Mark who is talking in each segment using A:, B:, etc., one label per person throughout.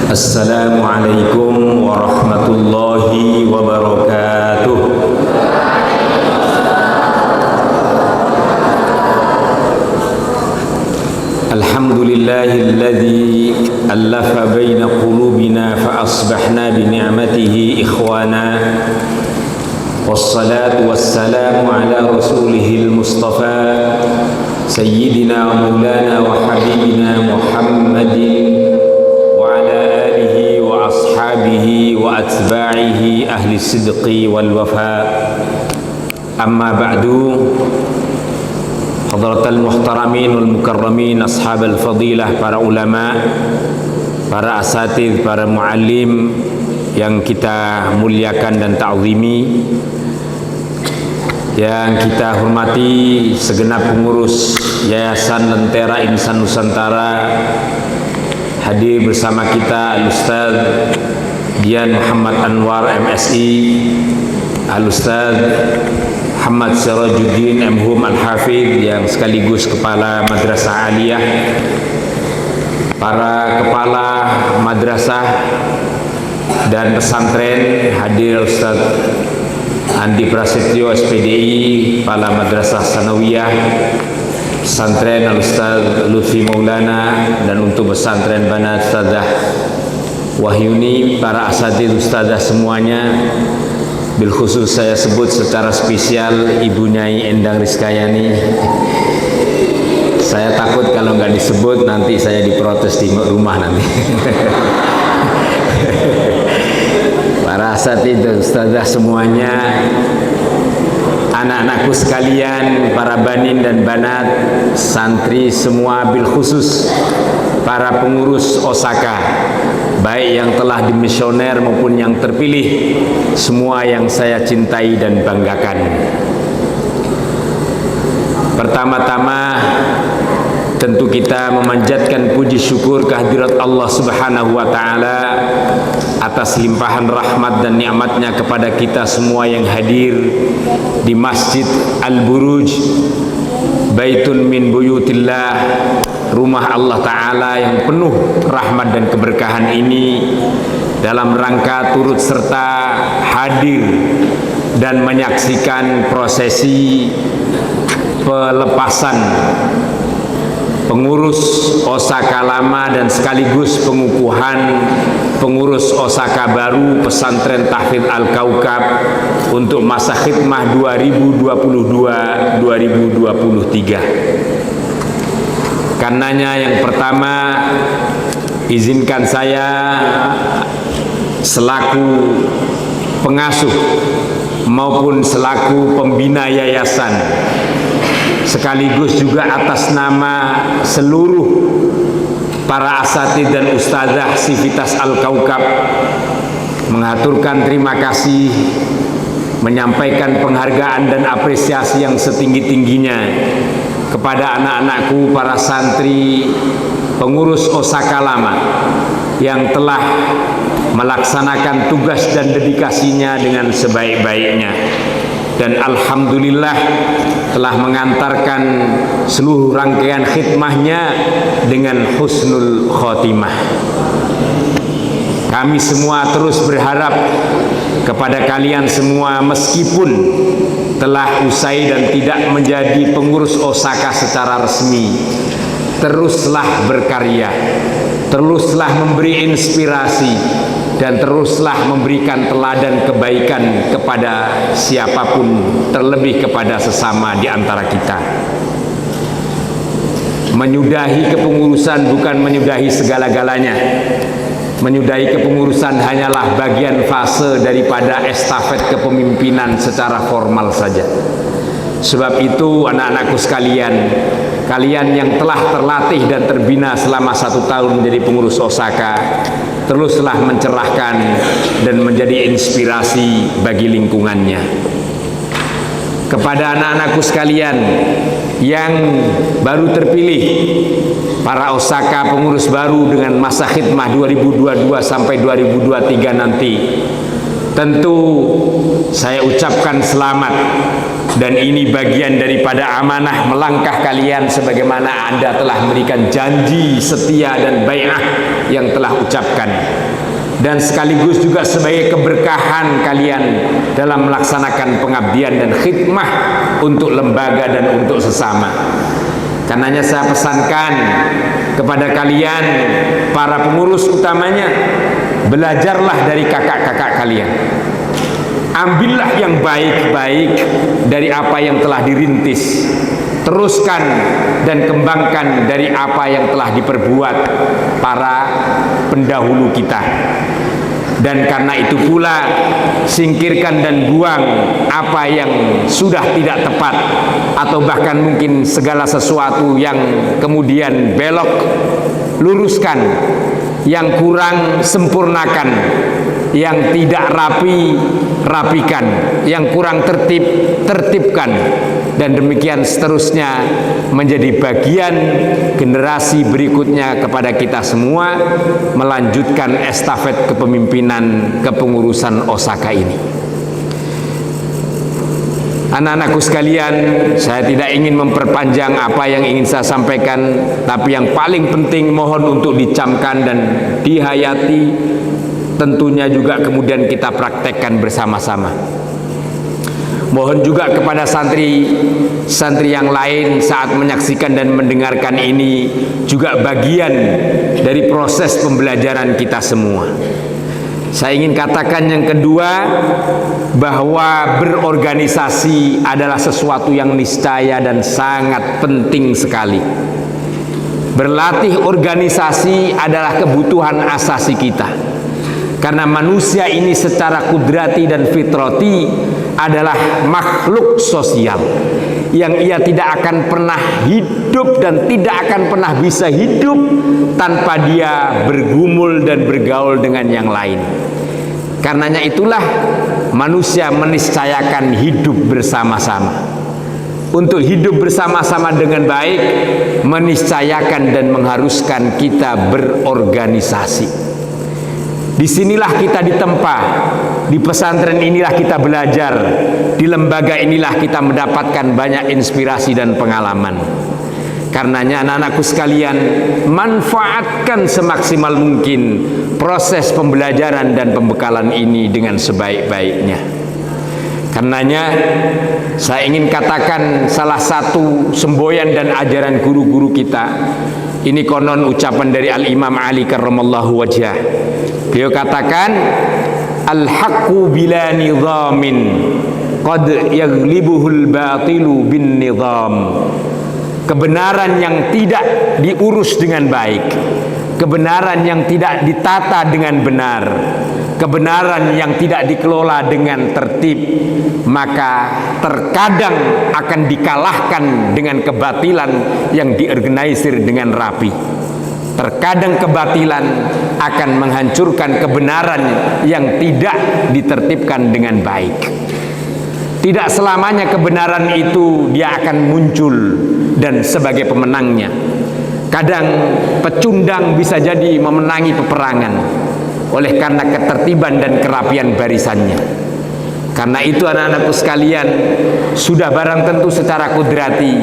A: Assalamualaikum warahmatullahi wabarakatuh. Alhamdulillahilladzi allafa baina qulubina fa asbahna bi ni'matihi ikhwana. Wassalatu wassalamu ala rasulihil mustafa sayyidina wa maulana wa habibina Muhammadin wa atba'ihi ahli sidqi wal wafa. Amma ba'du. Hadratal muhtaramin wal mukarramin, ashabal fadilah, para ulama, para asatidz, para muallim yang kita muliakan dan ta'zimi, yang kita hormati segenap pengurus Yayasan Lentera Insan Nusantara. Hadir bersama kita Al-Ustaz Dian Muhammad Anwar MSI, Al-Ustaz Muhammad Sirajuddin M.Hum Al-Hafidh yang sekaligus Kepala Madrasah Aliyah, para Kepala Madrasah dan Pesantren, hadir Ustaz Andi Prasetyo SPDI, Kepala Madrasah Sanawiyah Pesantren Al-Ustaz Lutfi Maulana, dan untuk pesantren Banat Ustazah Wahyuni, para asatidz ustazah semuanya. Bil khusus saya sebut secara spesial Ibu Nyai Endang Rizkayani. Saya takut kalau nggak disebut nanti saya diprotes di rumah nanti. Para asatidz ustazah semuanya, anak-anakku sekalian, para banin dan banat, santri semua, bil khusus para pengurus Osaka, baik yang telah dimisioner maupun yang terpilih, semua yang saya cintai dan banggakan. Pertama-tama tentu kita memanjatkan puji syukur kehadirat Allah Subhanahu wa Ta'ala atas limpahan rahmat dan nikmatnya kepada kita semua yang hadir di Masjid Al-Buruj, Baitun min buyutillah, rumah Allah Ta'ala yang penuh rahmat dan keberkahan ini, dalam rangka turut serta hadir dan menyaksikan prosesi pelepasan pengurus Osaka lama dan sekaligus pengukuhan pengurus Osaka baru Pesantren Tahfidz Al-Kaukab untuk masa khidmah 2022-2023. Karenanya yang pertama, izinkan saya selaku pengasuh maupun selaku pembina yayasan, sekaligus juga atas nama seluruh para asatidz dan ustazah Sivitas Al-Kaukab, mengaturkan terima kasih, menyampaikan penghargaan dan apresiasi yang setinggi-tingginya kepada anak-anakku, para santri pengurus Osaka lama yang telah melaksanakan tugas dan dedikasinya dengan sebaik-baiknya, dan alhamdulillah telah mengantarkan seluruh rangkaian khidmahnya dengan husnul khotimah. Kami semua terus berharap kepada kalian semua, meskipun telah usai dan tidak menjadi pengurus Osaka secara resmi, teruslah berkarya, teruslah memberi inspirasi, dan teruslah memberikan teladan kebaikan kepada siapapun, terlebih kepada sesama di antara kita. Menyudahi kepengurusan bukan menyudahi segala-galanya. Menyudahi kepengurusan hanyalah bagian fase daripada estafet kepemimpinan secara formal saja. Sebab itu anak-anakku sekalian, kalian yang telah terlatih dan terbina selama 1 tahun menjadi pengurus Osaka, teruslah mencerahkan dan menjadi inspirasi bagi lingkungannya. Kepada anak-anakku sekalian yang baru terpilih, para Osaka pengurus baru dengan masa khidmah 2022 sampai 2023 nanti, tentu saya ucapkan selamat. Dan ini bagian daripada amanah melangkah kalian sebagaimana Anda telah memberikan janji setia dan bai'ah yang telah ucapkan. dan sekaligus juga sebagai keberkahan kalian dalam melaksanakan pengabdian dan khidmah untuk lembaga dan untuk sesama. Karenanya saya pesankan kepada kalian para pengurus utamanya, belajarlah dari kakak-kakak kalian. Ambillah yang baik-baik dari apa yang telah dirintis. Teruskan dan kembangkan dari apa yang telah diperbuat para pendahulu kita. Dan karena itu pula, singkirkan dan buang apa yang sudah tidak tepat, atau bahkan mungkin segala sesuatu yang kemudian belok. Luruskan yang kurang, sempurnakan yang tidak rapi, rapikan yang kurang tertib, tertibkan, dan demikian seterusnya menjadi bagian generasi berikutnya kepada kita semua melanjutkan estafet kepemimpinan kepengurusan Osaka ini. Anak-anakku sekalian, saya tidak ingin memperpanjang apa yang ingin saya sampaikan, tapi yang paling penting mohon untuk dicamkan dan dihayati, tentunya juga kemudian kita praktekkan bersama-sama. Mohon juga kepada santri yang lain saat menyaksikan dan mendengarkan ini juga bagian dari proses pembelajaran kita semua. Saya ingin katakan yang kedua, bahwa berorganisasi adalah sesuatu yang niscaya dan sangat penting sekali. Berlatih organisasi adalah kebutuhan asasi kita, karena manusia ini secara kudrati dan fitrati adalah makhluk sosial yang ia tidak akan pernah hidup dan tidak akan pernah bisa hidup tanpa dia bergumul dan bergaul dengan yang lain. Karenanya itulah manusia meniscayakan hidup bersama-sama. Untuk hidup bersama-sama dengan baik, meniscayakan dan mengharuskan kita berorganisasi. Disinilah kita ditempa, di pesantren inilah kita belajar, di lembaga inilah kita mendapatkan banyak inspirasi dan pengalaman. Karenanya anak-anakku sekalian, manfaatkan semaksimal mungkin proses pembelajaran dan pembekalan ini dengan sebaik-baiknya. Karenanya saya ingin katakan salah satu semboyan dan ajaran guru-guru kita, ini konon ucapan dari Al-Imam Ali karramallahu wajhah. Beliau katakan, al-haqqu bila nidhamin qad yaghlibuhul batilu bin nidham. Kebenaran yang tidak diurus dengan baik, kebenaran yang tidak ditata dengan benar, kebenaran yang tidak dikelola dengan tertib, maka terkadang akan dikalahkan dengan kebatilan yang diorganisir dengan rapi. Terkadang kebatilan akan menghancurkan kebenaran yang tidak ditertibkan dengan baik. Tidak selamanya kebenaran itu dia akan muncul dan sebagai pemenangnya. Kadang pecundang bisa jadi memenangi peperangan oleh karena ketertiban dan kerapian barisannya. Karena itu anak-anakku sekalian, sudah barang tentu secara kudrati,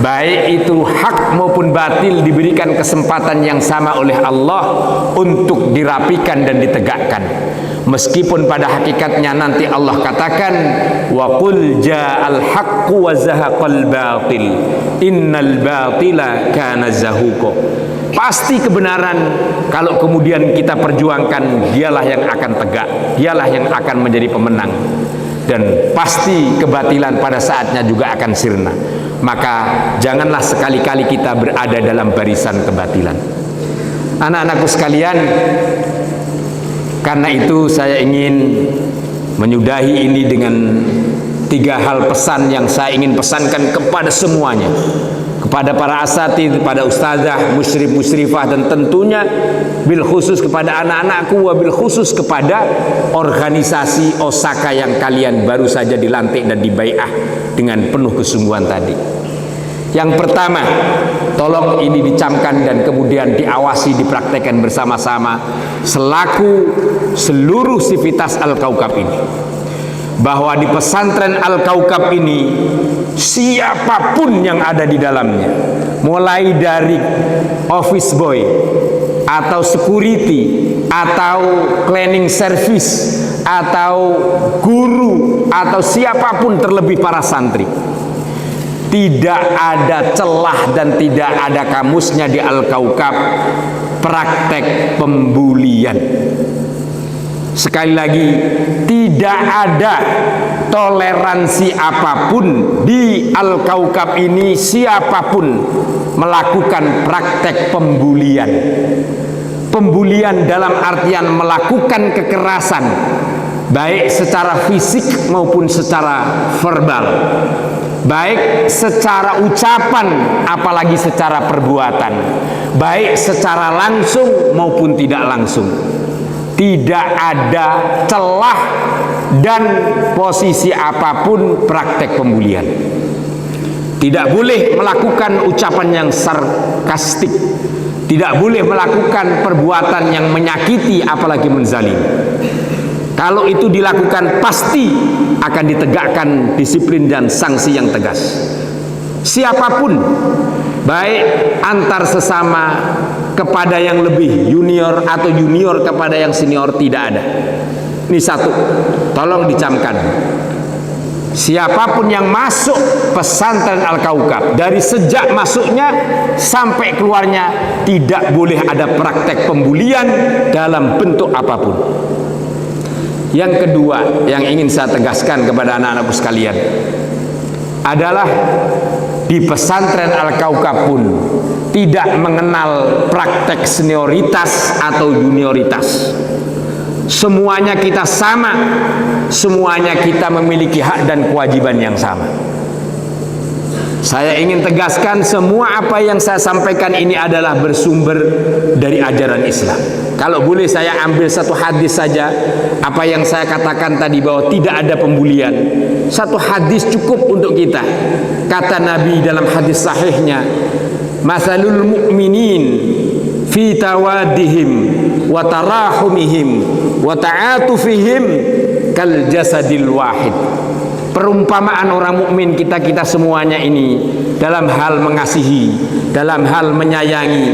A: baik itu hak maupun batil diberikan kesempatan yang sama oleh Allah untuk dirapikan dan ditegakkan. Meskipun pada hakikatnya nanti Allah katakan, wa qul ja'al haqqu wa zahaqal batil innal batila kana zahuqa. Pasti kebenaran kalau kemudian kita perjuangkan, dialah yang akan tegak, dialah yang akan menjadi pemenang. Dan pasti kebatilan pada saatnya juga akan sirna. Maka janganlah sekali-kali kita berada dalam barisan kebatilan. Anak-anakku sekalian, karena itu saya ingin menyudahi ini dengan 3 hal pesan yang saya ingin pesankan kepada semuanya, kepada para asatidz, kepada ustazah, musyrif, musyrifah, dan tentunya bil khusus kepada anak-anakku, wabil khusus kepada organisasi Osaka yang kalian baru saja dilantik dan dibai'ah dengan penuh kesungguhan tadi. Yang pertama, tolong ini dicamkan dan kemudian diawasi, dipraktekkan bersama-sama selaku seluruh sivitas Al-Kaukab ini, bahwa di pesantren Al-Kaukab ini siapapun yang ada di dalamnya, mulai dari office boy atau security atau cleaning service atau guru atau siapapun, terlebih para santri, tidak ada celah dan tidak ada kamusnya di Al-Kaukab praktek pembulian. Sekali lagi, tidak ada toleransi apapun di Al-Kaukab ini siapapun melakukan praktek pembulian. Pembulian dalam artian melakukan kekerasan, baik secara fisik maupun secara verbal, baik secara ucapan apalagi secara perbuatan, baik secara langsung maupun tidak langsung. Tidak ada celah dan posisi apapun praktek pembulian. Tidak boleh melakukan ucapan yang sarkastik, tidak boleh melakukan perbuatan yang menyakiti apalagi menzalimi. Kalau itu dilakukan pasti akan ditegakkan disiplin dan sanksi yang tegas. Siapapun, baik antar sesama, kepada yang lebih junior atau junior kepada yang senior, tidak ada. Ini satu, tolong dicamkan. Siapapun yang masuk pesantren Al-Kaukab, dari sejak masuknya sampai keluarnya, tidak boleh ada praktek pembulian dalam bentuk apapun. Yang kedua yang ingin saya tegaskan kepada anak-anakku sekalian adalah di pesantren Al-Kaukab pun tidak mengenal praktek senioritas atau junioritas. Semuanya kita sama, semuanya kita memiliki hak dan kewajiban yang sama. Saya ingin tegaskan, semua apa yang saya sampaikan ini adalah bersumber dari ajaran Islam. Kalau boleh saya ambil satu hadis saja, apa yang saya katakan tadi bahwa tidak ada pembulian, satu hadis cukup untuk kita. Kata Nabi dalam hadis sahihnya, "Matsalul mu'minin fi tawaddihim wa tarahumihim wa ta'atufihim kal jasadil wahid." Perumpamaan orang mukmin kita semuanya ini dalam hal mengasihi, dalam hal menyayangi,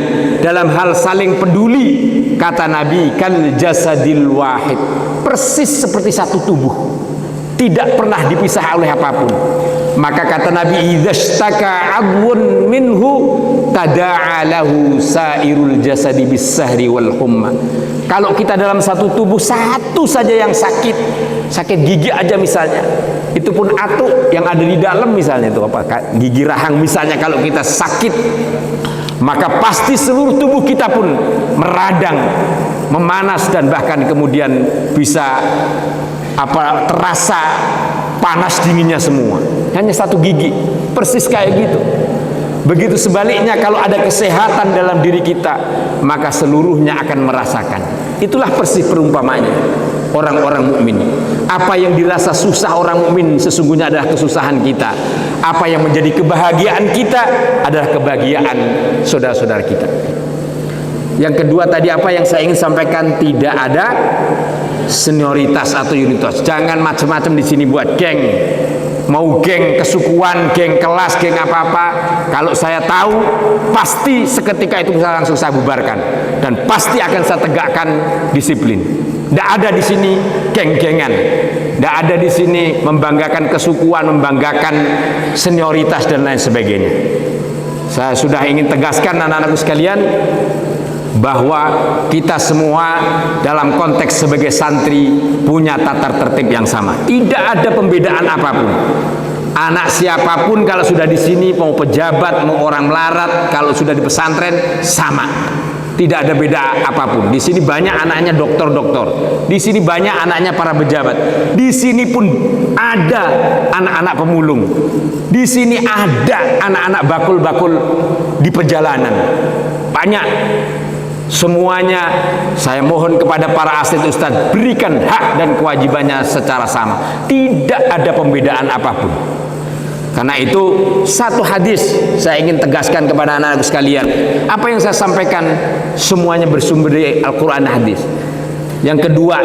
A: dalam hal saling peduli, kata Nabi, kal jasadil wahid, persis seperti satu tubuh, tidak pernah dipisah oleh apapun. Maka kata Nabi, idzashtaka 'adwun minhu tada'a lahu sairul jasadi bis-sahri wal humma. Kalau kita dalam satu tubuh, satu saja yang sakit gigi aja misalnya, itu pun atuk yang ada di dalam misalnya, itu apa, gigi rahang misalnya, kalau kita sakit, maka pasti seluruh tubuh kita pun meradang, memanas, dan bahkan kemudian bisa terasa panas dinginnya semua. Hanya satu gigi, persis kayak gitu. Begitu sebaliknya, kalau ada kesehatan dalam diri kita, maka seluruhnya akan merasakan. Itulah persis perumpamanya orang-orang mukmin. Apa yang dirasa susah orang mukmin sesungguhnya adalah kesusahan kita. Apa yang menjadi kebahagiaan kita adalah kebahagiaan saudara-saudara kita. Yang kedua tadi, apa yang saya ingin sampaikan, tidak ada senioritas atau unitas. Jangan macam-macam di sini buat geng. Mau geng kesukuan, geng kelas, geng apa-apa. Kalau saya tahu, pasti seketika itu bisa langsung saya bubarkan, dan pasti akan saya tegakkan disiplin. Tidak ada di sini geng-gengan, tidak ada di sini membanggakan kesukuan, membanggakan senioritas dan lain sebagainya. Saya sudah ingin tegaskan anak-anakku sekalian, bahwa kita semua dalam konteks sebagai santri punya tata tertib yang sama. Tidak ada pembedaan apapun. Anak siapapun kalau sudah di sini, mau pejabat, mau orang melarat, kalau sudah di pesantren sama. Tidak ada beda apapun. Di sini banyak anaknya dokter-dokter. Di sini banyak anaknya para pejabat. Di sini pun ada anak-anak pemulung. Di sini ada anak-anak bakul-bakul di perjalanan. Banyak. Semuanya saya mohon kepada para asisten ustadz, berikan hak dan kewajibannya secara sama. Tidak ada pembedaan apapun. Karena itu satu hadis saya ingin tegaskan kepada anak-anak sekalian. Apa yang saya sampaikan semuanya bersumber dari Al-Quran dan hadis. Yang kedua,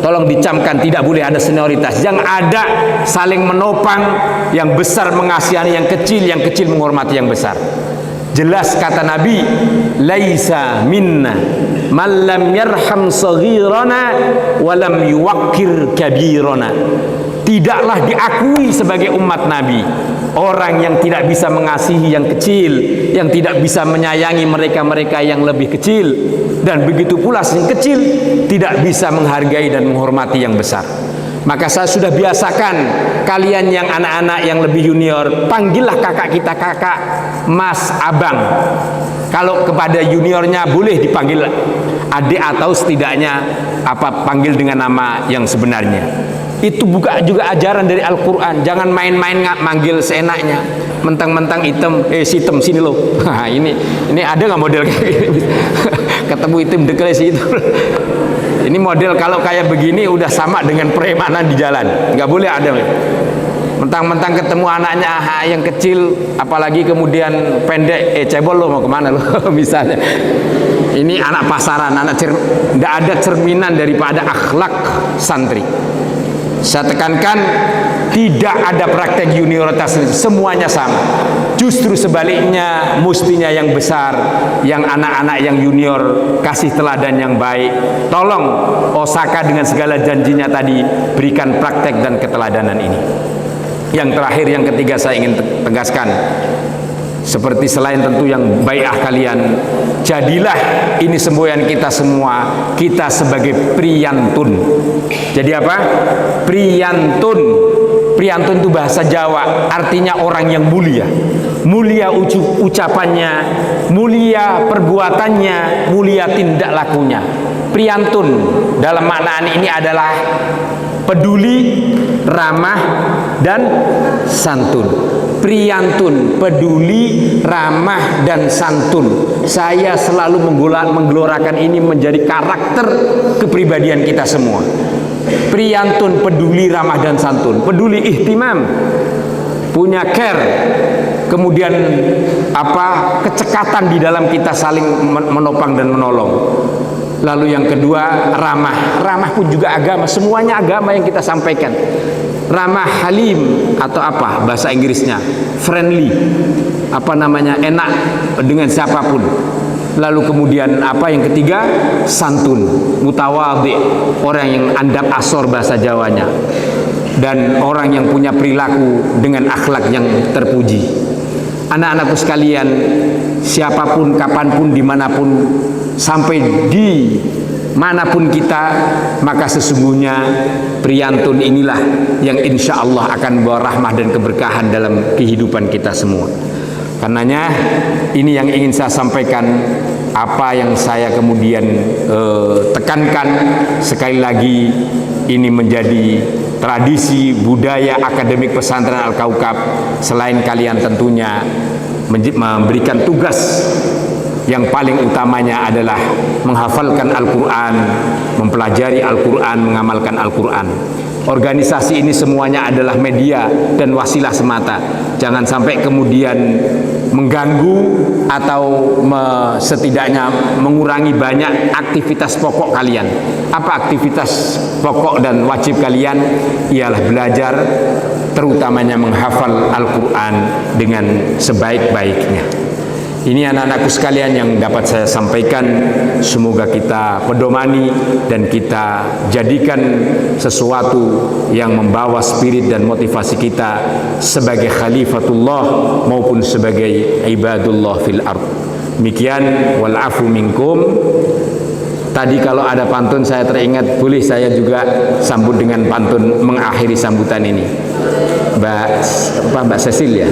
A: tolong dicamkan, tidak boleh ada senioritas. Yang ada saling menopang, yang besar mengasihani yang kecil menghormati yang besar. Jelas kata Nabi, laisa minna man lam yarham saghirana wa lam yuwaqqir kabirana. Tidaklah diakui sebagai umat Nabi orang yang tidak bisa mengasihi yang kecil, yang tidak bisa menyayangi mereka-mereka yang lebih kecil, dan begitu pula yang kecil tidak bisa menghargai dan menghormati yang besar. Maka saya sudah biasakan kalian yang anak-anak yang lebih junior, panggillah kakak kita kakak, mas, abang. Kalau kepada juniornya boleh dipanggil adik atau setidaknya panggil dengan nama yang sebenarnya. Itu juga ajaran dari Al-Quran. Jangan main-main manggil seenaknya, mentang-mentang hitam, sitem sini loh. Ini ada nggak model kayak gini? Ketemu hitam dekles itu. Ini model kalau kayak begini udah sama dengan premanan di jalan. Nggak boleh ada. Mentang-mentang ketemu anaknya yang kecil, apalagi kemudian pendek, cebol lo mau kemana lo? Misalnya. Ini anak pasaran, nggak ada cerminan daripada akhlak santri. Saya tekankan, tidak ada praktek junioritas, semuanya sama. Justru sebaliknya, mestinya yang besar, yang anak-anak yang junior kasih teladan yang baik. Tolong Osaka dengan segala janjinya tadi berikan praktek dan keteladanan ini. Yang terakhir, yang ketiga saya ingin tegaskan, seperti selain tentu yang bai'ah kalian, jadilah ini semboyan kita semua, kita sebagai priyantun. Jadi apa? Priyantun. Priyantun itu bahasa Jawa, artinya orang yang mulia. Mulia ucapannya, mulia perbuatannya, mulia tindak lakunya. Priyantun dalam maknaan ini adalah peduli, ramah, dan santun. Priyantun, peduli, ramah, dan santun. Saya selalu menggelorakan ini menjadi karakter kepribadian kita semua. Priyantun, peduli, ramah, dan santun. Peduli, ihtimam, punya care, kemudian kecekatan di dalam kita saling menopang dan menolong. Lalu yang kedua, ramah. Ramah pun juga agama, semuanya agama yang kita sampaikan. Ramah, halim, atau bahasa Inggrisnya friendly, enak dengan siapapun. Lalu kemudian yang ketiga, santun, mutawadhi, orang yang andap asor bahasa Jawanya, dan orang yang punya perilaku dengan akhlak yang terpuji. Anak-anakku sekalian, siapapun, kapanpun, dimanapun, sampai di manapun kita, maka sesungguhnya priyantun inilah yang insya Allah akan membawa rahmah dan keberkahan dalam kehidupan kita semua. Karenanya ini yang ingin saya sampaikan, apa yang saya kemudian tekankan sekali lagi, ini menjadi tradisi budaya akademik pesantren Al-Kaukab. Selain kalian tentunya memberikan tugas yang paling utamanya adalah menghafalkan Al-Quran, mempelajari Al-Quran, mengamalkan Al-Quran. Organisasi ini semuanya adalah media dan wasilah semata. Jangan sampai kemudian mengganggu atau setidaknya mengurangi banyak aktivitas pokok kalian. Apa aktivitas pokok dan wajib kalian? Ialah belajar, terutamanya menghafal Al-Quran dengan sebaik-baiknya. Ini anak-anakku sekalian yang dapat saya sampaikan. Semoga kita pedomani dan kita jadikan sesuatu yang membawa spirit dan motivasi kita sebagai khalifatullah maupun sebagai ibadullah fil ard. Demikian, wal afu minkum. Tadi kalau ada pantun saya teringat, boleh saya juga sambut dengan pantun mengakhiri sambutan ini. Mbak Cecil ya?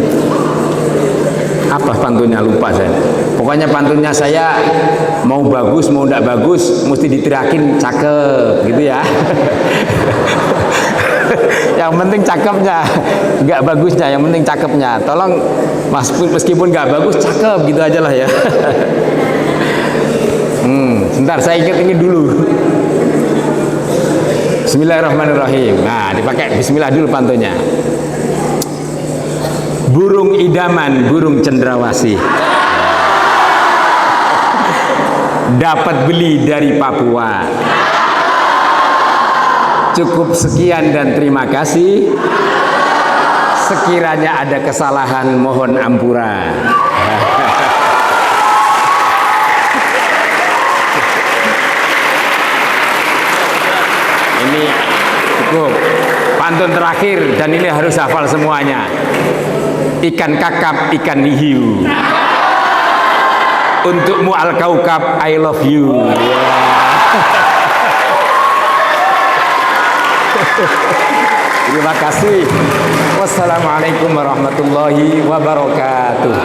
A: Apa pantunnya, lupa saya. Pokoknya pantunnya saya mau bagus mau tidak bagus mesti diteriakin cakep gitu ya. Yang penting cakepnya, nggak bagusnya, yang penting cakepnya. Tolong meskipun nggak bagus cakep gitu aja lah ya. Sebentar saya ingat ini dulu. Bismillahirrahmanirrahim. Nah, dipakai bismillah dulu pantunnya. Burung idaman, burung cendrawasih, dapat beli dari Papua. Cukup sekian dan terima kasih. Sekiranya ada kesalahan mohon ampura. Cukup. Pantun terakhir, dan ini harus hafal semuanya. Ikan kakap, ikan hiu. Untukmu al-kaukab, I love you. Terima kasih. Wassalamualaikum warahmatullahi wabarakatuh.